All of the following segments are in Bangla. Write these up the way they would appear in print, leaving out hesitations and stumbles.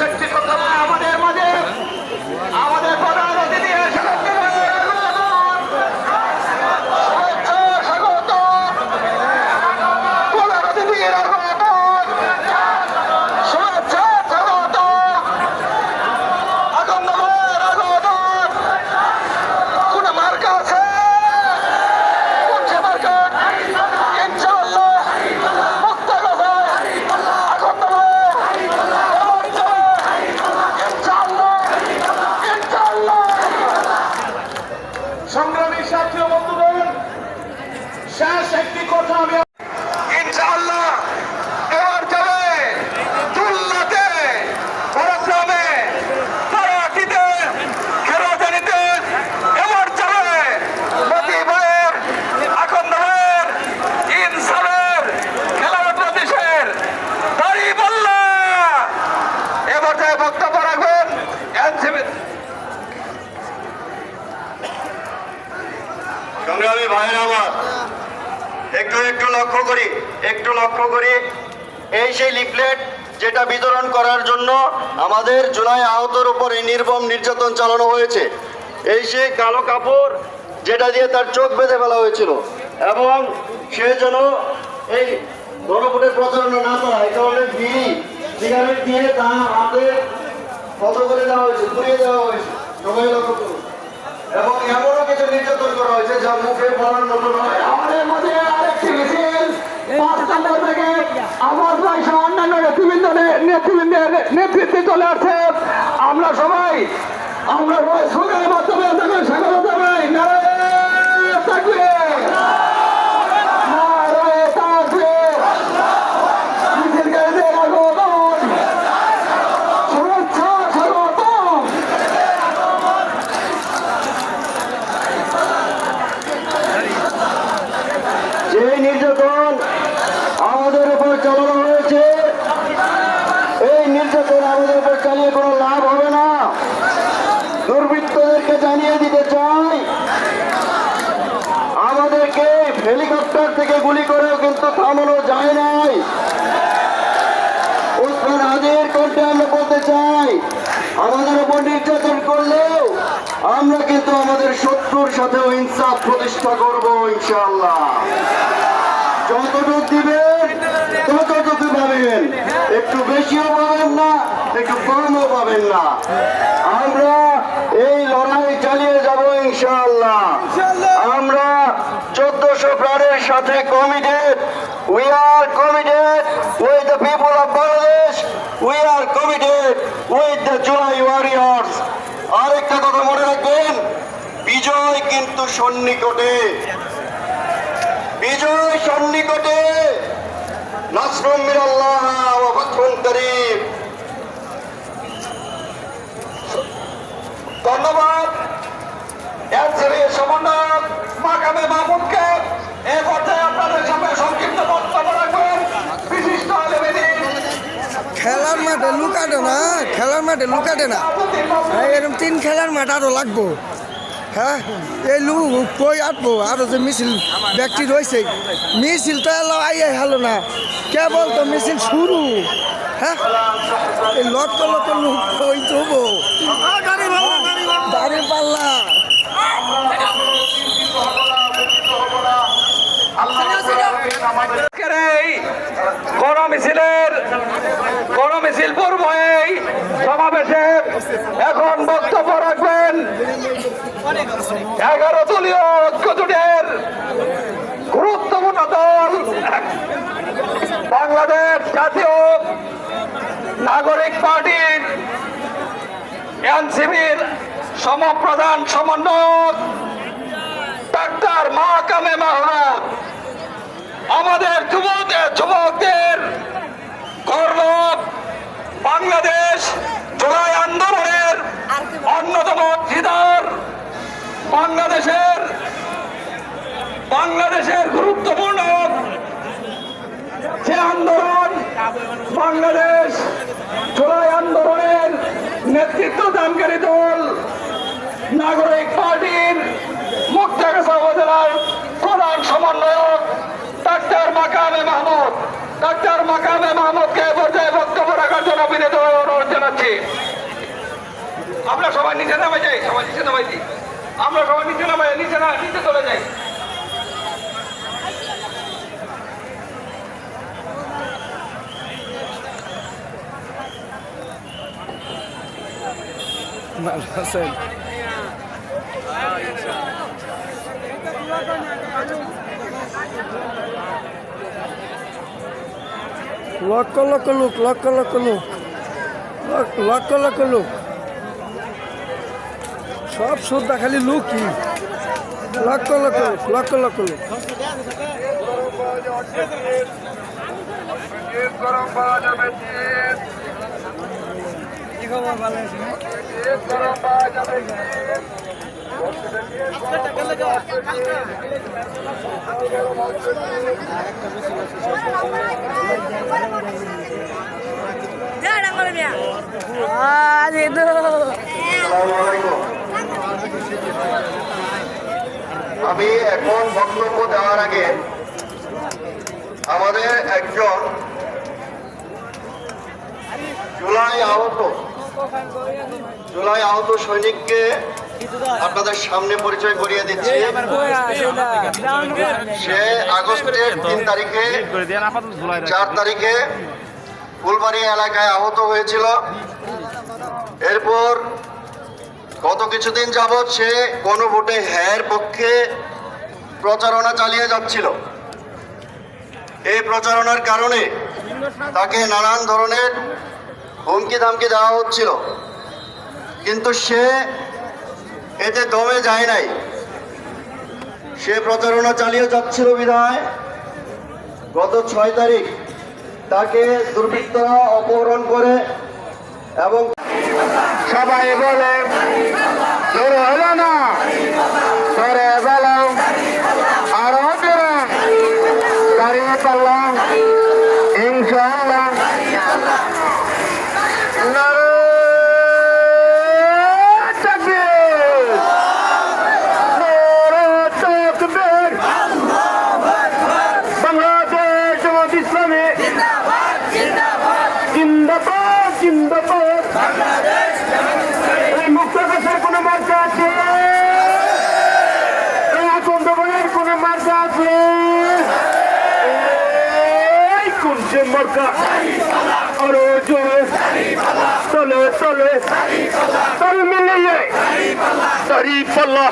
একটি কথা আমাদের মাঝে আমাদের প্রধান অতিথি স্বাগত প্রধান অতিথির শুভেচ্ছা স্বাগত আগমনের আগত কোন মার্কা আছে কোন সে মার্কা ইনশাআল্লাহ সংগ্রামী সাথী বন্ধুগণ, শেষ একটি কথা আমি ইনশাআল্লাহ এবার যাবে খুলনাতে, পরগ্রামে, তারাকিতে, খেরাজানিতে, এবার যাবে মতি ভাইয়ের, আকন্দ ভাইয়ের, ইনসানের, খেলাফত প্রদেশের দাঁড়িপাল্লা। এবার যায় বক্তব্য রাখবেন এনসিপি। সংগ্রামী ভাইয়ের আমার একটু লক্ষ্য করি এই সেই লিফলেট যেটা বিতরণ করার জন্য আমাদের জুলাই আহতর উপর এই নির্মম নির্যাতন চালানো হয়েছে। এই সেই কালো কাপড় যেটা দিয়ে তার চোখ বেঁধে ফেলা হয়েছিল এবং সে যেন এই গণভোটের প্রচারণা না করা, এই ধরনের বিড়ি সিগারেট দিয়ে তার হাতে ফটো করে দেওয়া হয়েছে, ঘুরিয়ে দেওয়া হয়েছে। সবাই লক্ষ্য করুন। এবং এমনও কিছু নির্যাতন করা হয়েছে যা মুখে বলার মতো নয়। আমাদের মধ্যে আরেকটি মিছিল 5 নম্বর থেকে আওয়াজ ভাই সহ অন্যান্য নেতৃবৃন্দের নেতৃত্বে চলে আসছে। আমরা সবাই স্লোগানের মাধ্যমে তাকে স্বাগত জানাই। নারায়ে তাকবীর, নারায়ে তাকবীর। মিছিলকারীদের আগমন, শুভেচ্ছা স্বাগতম। যে নির্যাতন আমাদের উপর চালানো হয়েছে, এই নির্যাতন আমাদের উপর চালিয়ে কোনো লাভ হবে না। দুর্বৃত্তদেরকে জানিয়ে দিতে চাই, আমাদেরকে হেলিকপ্টার থেকে গুলি করেও কিন্তু থামানো যায় নাই। ওসমান হাদির কণ্ঠে আমরা বলতে চাই, আমাদের উপর নির্যাতন করলেও আমরা কিন্তু আমাদের শত্রুর সাথেও ইনসাফ প্রতিষ্ঠা করবো ইনশাআল্লাহ। যতটুকু দিবেন ততটুকু পাবেন, একটু বেশিও পাবেন না, একটু কমও পাবেন না। আমরা এই লড়াই চালিয়ে যাব ইনশাআল্লাহ। আমরা 1400 প্রাণের সাথে committed. We are committed with the people of Bangladesh. We are committed with the July warriors. আরেকটা কথা মনে রাখবেন, বিজয় কিন্তু সন্নিকটে, বিজয় সন্নিকটে। নাসরুম মিনাল্লাহ ওয়া ফাতহুন করিম। ধন্যবাদ এনসিপির সমন্বয়ক মাকামে মাহমুদকে। এ পর্যায়ে আপনাদের সামনে সংক্ষিপ্ত বক্তব্য রাখবেন বিশিষ্ট আলেমেদিন। খেলার মাঠে লুকাটে না এরকম 3 খেলার মাঠ আরও লাগবো। হ্যাঁ, এই লুক কই আটবো, আরও যে মিছিল ব্যক্তি রয়েছে, মিছিল তো এলো আইয়াই হলো না, কেবল তো মিছিল শুরু। হ্যাঁ, এই লক্ষ লোক কই যাবো, দাঁড়িয়ে পাল্লা। গণমিছিল পূর্ব এই সমাবেশে এখন বক্তব্য রাখবেন 11 দলীয় ঐক্যজোটের গুরুত্বপূর্ণ দল বাংলাদেশ জাতীয় নাগরিক পার্টির এনসিপির সমপ্রধান সমন্বয়ক ডাক্তার মাহকামে মাহমুদ। আমাদের যুবকদের গর্ব, বাংলাদেশ জুলাই আন্দোলনের অন্যতম অংশীদার, বাংলাদেশের গুরুত্বপূর্ণ যে আন্দোলন, বাংলাদেশ জুলাই আন্দোলনের নেতৃত্ব দানকারী দল নাগরিক পার্টির মুক্তাগাছা উপজেলার প্রধান সমন্বয়ক ডাক্তার মাকামে মাহমুদ। ডাক্তার মাকামে মাহমুদকে পর্যায়ে বক্তব্য রাখার জন্য বিনীত অনুরোধ জানাচ্ছি। আমরা সবাই নিচে নামে যাই, সবাই নিচে নামাই দিই। আমরা সবাই নিচে নামাই, নিচে চলে যাই। লক্ষ লক্ষ লোক, লক্ষ লক্ষ লোক, লক্ষ লক্ষ লোক, সব শ্রদ্ধা খালি লোকই, লক্ষ লক্ষ লোক, লক্ষ লক্ষ লোক। আমি এখন বক্তব্য দেওয়ার আগে আমাদের একজন জুলাই আহত সৈনিককে আপনাদের সামনে পরিচয় করিয়ে দিচ্ছি। সে আগস্টের 3 তারিখে 4 তারিখে ফুলবাড়ি এলাকায় আহত হয়েছিল। এরপর গত কিছুদিন যাবৎ সে গণভোটে হ্যার পক্ষে প্রচারণা চালিয়ে যাচ্ছিল। এই প্রচারণার কারণে তাকে নানান ধরনের হুমকি ধামকি দেওয়া হচ্ছিল, কিন্তু সে এতে দমে যায় নাই। সে প্রচারণা চালিয়ে যাচ্ছিল বিধায় গত 6 তারিখ তাকে দুর্বৃত্তরা অপহরণ করে এবং সবাই বলে শুরু হলো না, সরে বলো আরো জোরে, দাঁড়িয়ে পারলাম ইনশাআল্লাহ। বাংলাদেশ জামাত ইসলামী জিন্দাবাদ, জিন্দাবাদ। এই মুক্তাগাছার কোনো মার্কা আছে? এই আকন্দ বনের কোনো মার্কা আছে? এই কোন যে মার্কা? আরো জোরে চলে চলে তল মিলিয়ে দাঁড়িপাল্লা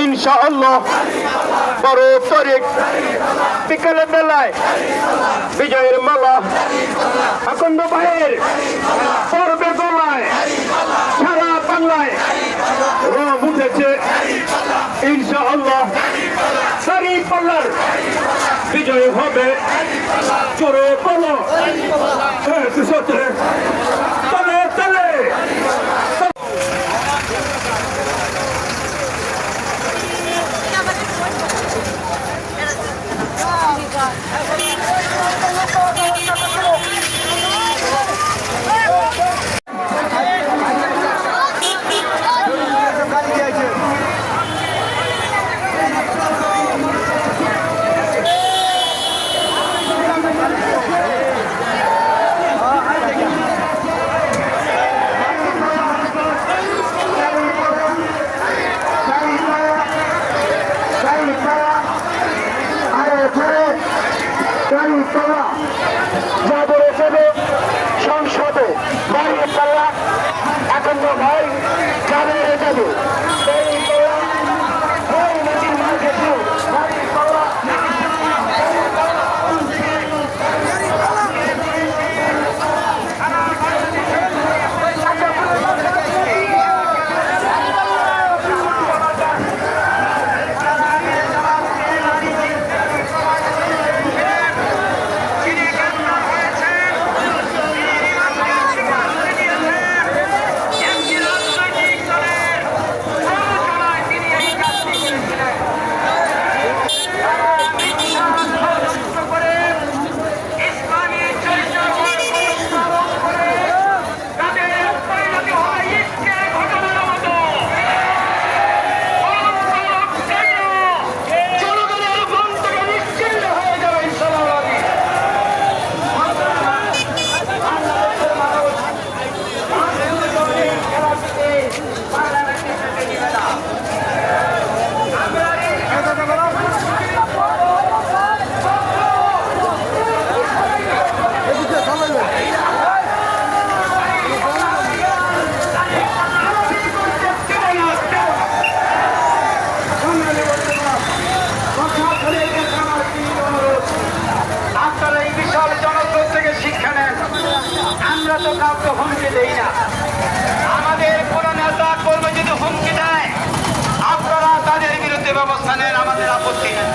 ইনশাআল্লাহ 12 তারিখ বিকেলে বেলায় বিজয়ের মালা আকন্দ ভাইয়ের পর্বে গলায় সারা বাংলায় রব উঠেছে ইনশাআল্লাহ। দাঁড়িপাল্লার বিজয় হবে, চোরে বলো একসাথে তলে তলে। সংসদে দাঁড়িপাল্লা আকন্দ ভাই যাবে যাবে কাউকে হুমকি দেই না। আমাদের কোন নেতা কর্মী যদি হুমকি দেয় আপনারা তাদের বিরুদ্ধে ব্যবস্থা নেন, আমাদের আপত্তি নেই।